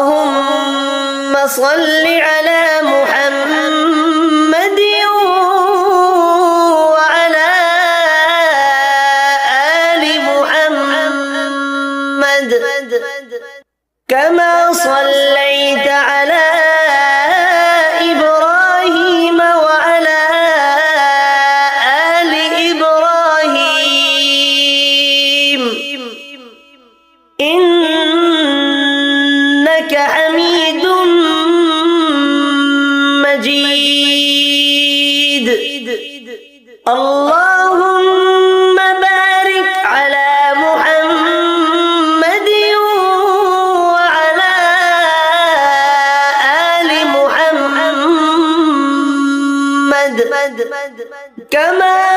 اللهم صل على محمد وعلى آل محمد كما صليت على إبراهيم وعلى آل إبراهيم إنك حميد مجيد. اللهم بارك على محمد وعلى آل محمد كما